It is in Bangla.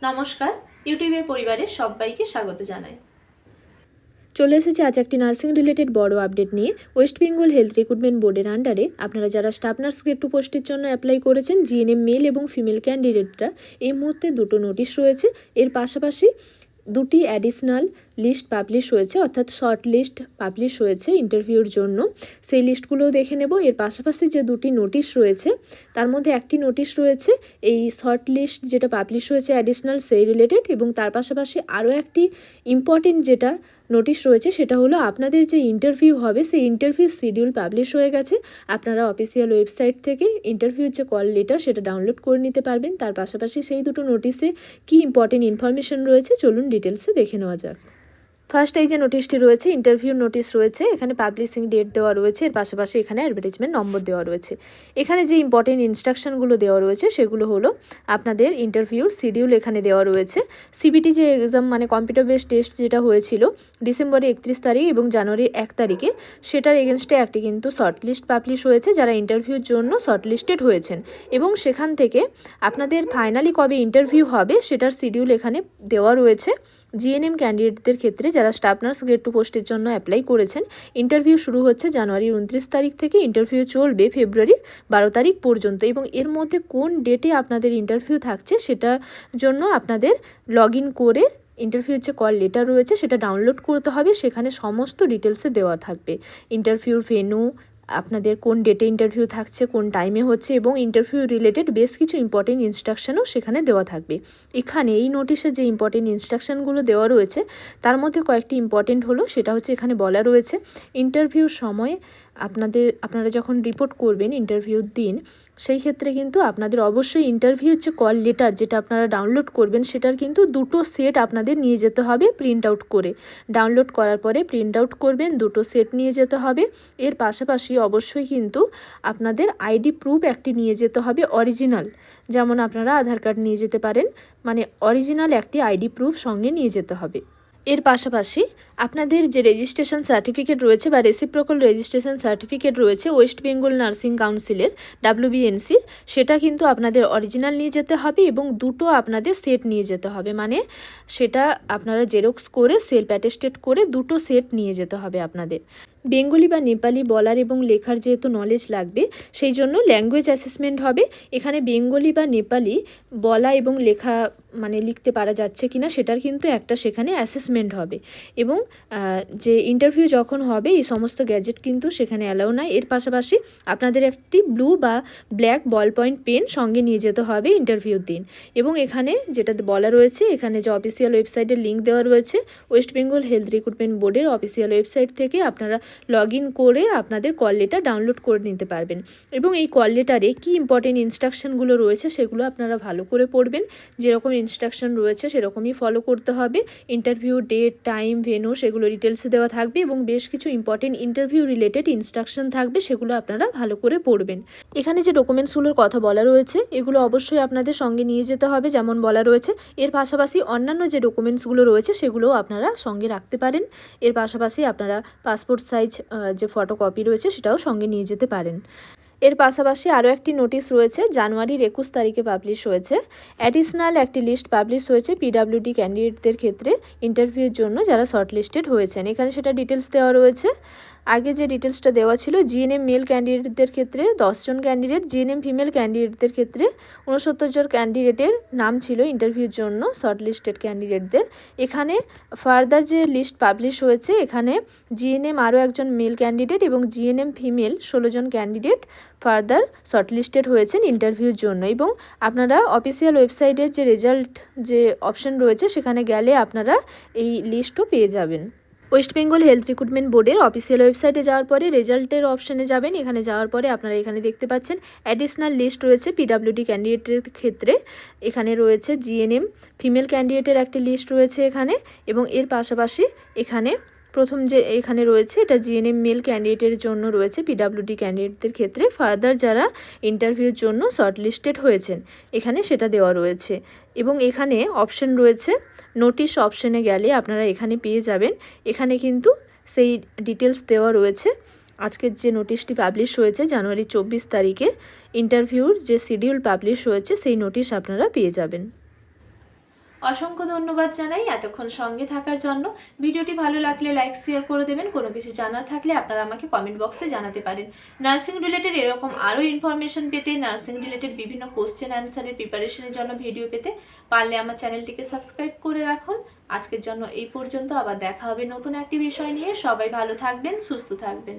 নমস্কার, ইউটিউবের পরিবারের সবাইকে স্বাগত জানাই। চলে এসেছে আজ একটি নার্সিং রিলেটেড বড় আপডেট নিয়ে। ওয়েস্ট বেঙ্গল হেলথ রিক্রুটমেন্ট বোর্ডের আন্ডারে আপনারা যারা স্টাফ নার্স গ্রেড 2 পোস্টের জন্য অ্যাপ্লাই করেছেন, জিএনএম মেল এবং ফিমেল ক্যান্ডিডেটরা এই মুহূর্তে দুটো নোটিশ রয়েছে। এর পাশাপাশি দুটি অ্যাডিশনাল লিস্ট পাবলিশ হয়েছে, অর্থাৎ শর্ট লিস্ট পাবলিশ হয়েছে ইন্টারভিউর জন্য। সেই লিস্টগুলোও দেখে নেব। এর পাশাপাশি যে দুটি নোটিশ রয়েছে তার মধ্যে একটি নোটিশ রয়েছে এই শর্ট লিস্ট যেটা পাবলিশ হয়েছে অ্যাডিশনাল সেই রিলেটেড, এবং তার পাশাপাশি আরও একটি ইম্পর্টেন্ট যেটা নোটিশ রয়েছে সেটা হলো আপনাদের যে ইন্টারভিউ হবে সেই ইন্টারভিউ শিডিউল পাবলিশ হয়ে গেছে। আপনারা অফিসিয়াল ওয়েবসাইট থেকে ইন্টারভিউর যে কল লেটার সেটা ডাউনলোড করে নিতে পারবেন। তার পাশাপাশি সেই দুটো নোটিশে কী ইম্পর্টেন্ট ইনফরমেশন রয়েছে চলুন ডিটেলসে দেখে নেওয়া যাক। ফার্স্ট এই যে নোটিশটি রয়েছে, ইন্টারভিউ নোটিশ রয়েছে, এখানে পাবলিশিং ডেট দেওয়া রয়েছে, এর পাশাপাশি এখানে অ্যাডভার্টাইজমেন্ট নম্বর দেওয়া রয়েছে। এখানে যে ইম্পর্টেন্ট ইনস্ট্রাকশনগুলো দেওয়া রয়েছে সেগুলো হলো আপনাদের ইন্টারভিউর শিডিউল এখানে দেওয়া রয়েছে। সিবিটি যে এক্সাম মানে কম্পিউটার বেসড টেস্ট যেটা হয়েছিল ডিসেম্বরের 31 তারিখ এবং জানুয়ারির 1 তারিখে, সেটার এগেনস্টে একটি কিন্তু শর্ট লিস্ট পাবলিশ হয়েছে যারা ইন্টারভিউর জন্য শর্ট লিস্টেড হয়েছেন, এবং সেখান থেকে আপনাদের ফাইনালি কবে ইন্টারভিউ হবে সেটার শিডিউল এখানে দেওয়া রয়েছে। জিএনএম ক্যান্ডিডেটদের ক্ষেত্রে যারা স্টাফ নার্স গ্রেড 2 পোস্টের জন্য অ্যাপ্লাই করেছেন, ইন্টারভিউ শুরু হচ্ছে জানুয়ারির 29 তারিখ থেকে, ইন্টারভিউ চলবে ফেব্রুয়ারির 12 তারিখ পর্যন্ত, এবং এর মধ্যে কোন ডেটে আপনাদের ইন্টারভিউ থাকছে সেটার জন্য আপনাদের লগ ইন করে ইন্টারভিউর যে কল লেটার রয়েছে সেটা ডাউনলোড করতে হবে। সেখানে সমস্ত ডিটেলসে দেওয়া থাকবে, ইন্টারভিউর ভেন্যু, আপনাদের কোন ডেটে ইন্টারভিউ থাকছে, কোন টাইমে হচ্ছে, এবং ইন্টারভিউ রিলেটেড বেশ কিছু ইম্পর্টেন্ট ইনস্ট্রাকশনও সেখানে দেওয়া থাকবে। এখানে এই নোটিশে যে ইম্পর্টেন্ট ইনস্ট্রাকশনগুলো দেওয়া রয়েছে তার মধ্যে কয়েকটি ইম্পর্টেন্ট হলো, সেটা হচ্ছে এখানে বলা রয়েছে ইন্টারভিউর সময় আপনারা যখন রিপোর্ট করবেন ইন্টারভিউর দিন, সেই ক্ষেত্রে কিন্তু আপনাদের অবশ্যই ইন্টারভিউর যে কল লেটার যেটা আপনারা ডাউনলোড করবেন সেটার কিন্তু দুটো সেট আপনাদের নিয়ে যেতে হবে প্রিন্ট আউট করে। ডাউনলোড করার পরে প্রিন্ট আউট করবেন, দুটো সেট নিয়ে যেতে হবে। এর পাশাপাশি অবশ্যই কিন্তু আপনাদের আইডি প্রুফ একটি নিয়ে যেতে হবে অরিজিনাল, যেমন আপনারা আধার কার্ড নিয়ে যেতে পারেন, মানে অরিজিনাল একটি আইডি প্রুফ সঙ্গে নিয়ে যেতে হবে। এর পাশাপাশি আপনাদের যে রেজিস্ট্রেশন সার্টিফিকেট রয়েছে বা রেসিপ্রোকাল রেজিস্ট্রেশন সার্টিফিকেট রয়েছে ওয়েস্ট বেঙ্গল নার্সিং কাউন্সিলের WBNC, সেটা কিন্তু আপনাদের অরিজিনাল নিয়ে যেতে হবে, এবং দুটো আপনাদের সেট নিয়ে যেতে হবে, মানে সেটা আপনারা জেরক্স করে সেলফ অ্যাটেস্টেড করে দুটো সেট নিয়ে যেতে হবে আপনাদের। বেঙ্গলি বা নেপালি বলার এবং লেখার যেহেতু নলেজ লাগবে সেই জন্য ল্যাঙ্গুয়েজ অ্যাসেসমেন্ট হবে। এখানে বেঙ্গলি বা নেপালি বলা এবং লেখা মানে লিখতে পারা যাচ্ছে কিনা সেটার কিন্তু একটা সেখানে অ্যাসেসমেন্ট হবে, এবং যে ইন্টারভিউ যখন হবে এই সমস্ত গ্যাজেট কিন্তু সেখানে অ্যালাউ নাই। এর পাশাপাশি আপনাদের একটি ব্লু বা ব্ল্যাক বল পয়েন্ট পেন সঙ্গে নিয়ে যেতে হবে ইন্টারভিউর দিন। এবং এখানে যেটা বলা রয়েছে, এখানে যে অফিসিয়াল ওয়েবসাইটের লিঙ্ক দেওয়া রয়েছে ওয়েস্ট বেঙ্গল হেলথ রিক্রুটমেন্ট বোর্ডের অফিসিয়াল ওয়েবসাইট থেকে আপনারা লগ ইন করে আপনাদের কল লেটার ডাউনলোড করে নিতে পারবেন, এবং এই কল লেটারে কী ইম্পর্টেন্ট ইনস্ট্রাকশনগুলো রয়েছে সেগুলো আপনারা ভালো করে পড়বেন। যেরকম ইনস্ট্রাকশন রয়েছে সেরকমই ফলো করতে হবে। ইন্টারভিউ ডেট, টাইম, ভেন্যু সেগুলো ডিটেলসে দেওয়া থাকবে, এবং বেশ কিছু ইম্পর্টেন্ট ইন্টারভিউ রিলেটেড ইনস্ট্রাকশন থাকবে, সেগুলো আপনারা ভালো করে পড়বেন। এখানে যে ডকুমেন্টসগুলোর কথা বলা রয়েছে এগুলো অবশ্যই আপনাদের সঙ্গে নিয়ে যেতে হবে যেমন বলা রয়েছে। এর পাশাপাশি অন্যান্য যে ডকুমেন্টসগুলো রয়েছে সেগুলোও আপনারা সঙ্গে রাখতে পারেন। এর পাশাপাশি আপনারা পাসপোর্ট সাইজ যে ফটোকপি রয়েছে সেটাও সঙ্গে নিয়ে যেতে পারেন। এর পাশাপাশি আরও একটি নোটিশ রয়েছে, জানুয়ারির 21 তারিখে পাবলিশ হয়েছে। অ্যাডিশনাল একটি লিস্ট পাবলিশ হয়েছে PWD ক্যান্ডিডেটদের ক্ষেত্রে ইন্টারভিউর জন্য যারা শর্টলিস্টেড হয়েছেন। এখানে সেটা ডিটেলস দেওয়া রয়েছে। আগে যে ডিটেলসটা দেওয়া ছিল, জিএনএম মেল ক্যান্ডিডেটদের ক্ষেত্রে 10 জন ক্যান্ডিডেট, জিএনএম ফিমেল ক্যান্ডিডেটদের ক্ষেত্রে 69 জন ক্যান্ডিডেটের নাম ছিল ইন্টারভিউর জন্য শর্টলিস্টেড ক্যান্ডিডেটদের। এখানে ফার্দার যে লিস্ট পাবলিশ হয়েছে, এখানে জিএনএম আরও একজন মেল ক্যান্ডিডেট এবং জিএনএম ফিমেল 16 জন ক্যান্ডিডেট ফার্দার শর্টলিস্টেড হয়েছেন ইন্টারভিউর জন্য। এবং আপনারা অফিসিয়াল ওয়েবসাইটের যে রেজাল্ট যে অপশন রয়েছে সেখানে গেলে আপনারা এই লিস্টও পেয়ে যাবেন। ওয়েস্ট বেঙ্গল হেলথ রিক্রুটমেন্ট বোর্ডের অফিসিয়াল ওয়েবসাইটে যাওয়ার পরে রেজাল্টের অপশানে যাবেন। এখানে যাওয়ার পরে আপনারা এখানে দেখতে পাচ্ছেন অ্যাডিশনাল লিস্ট রয়েছে PWD ক্যান্ডিডেটের ক্ষেত্রে। এখানে রয়েছে জিএনএম ফিমেল ক্যান্ডিডেটের একটি লিস্ট রয়েছে এখানে, এবং এর পাশাপাশি এখানে প্রথম যে এখানে রয়েছে এটা জিএনএম মেল ক্যান্ডিডেটের জন্য রয়েছে PWD ক্যান্ডিডেটদের ক্ষেত্রে ফার্দার যারা ইন্টারভিউর জন্য শর্টলিস্টেড হয়েছেন এখানে সেটা দেওয়া রয়েছে। এবং এখানে অপশন রয়েছে, নোটিশ অপশনে গেলে আপনারা এখানে পেয়ে যাবেন। এখানে কিন্তু সেই ডিটেলস দেওয়া রয়েছে। আজকের যে নোটিশটি পাবলিশ হয়েছে জানুয়ারি 24 তারিখে ইন্টারভিউর যে শিডিউল পাবলিশ হয়েছে সেই নোটিশ আপনারা পেয়ে যাবেন। অসংখ্য ধন্যবাদ জানাই এতক্ষণ সঙ্গে থাকার জন্য। ভিডিওটি ভালো লাগলে লাইক শেয়ার করে দেবেন। কোনো কিছু জানার থাকলে আপনারা আমাকে কমেন্ট বক্সে জানাতে পারেন। নার্সিং রিলেটেড এরকম আরও ইনফরমেশন পেতে, নার্সিং রিলেটেড বিভিন্ন কোশ্চেন অ্যান্সারের প্রিপারেশনের জন্য ভিডিও পেতে পারলে আমার চ্যানেলটিকে সাবস্ক্রাইব করে রাখুন। আজকের জন্য এই পর্যন্ত, আবার দেখা হবে নতুন একটি বিষয় নিয়ে। সবাই ভালো থাকবেন, সুস্থ থাকবেন।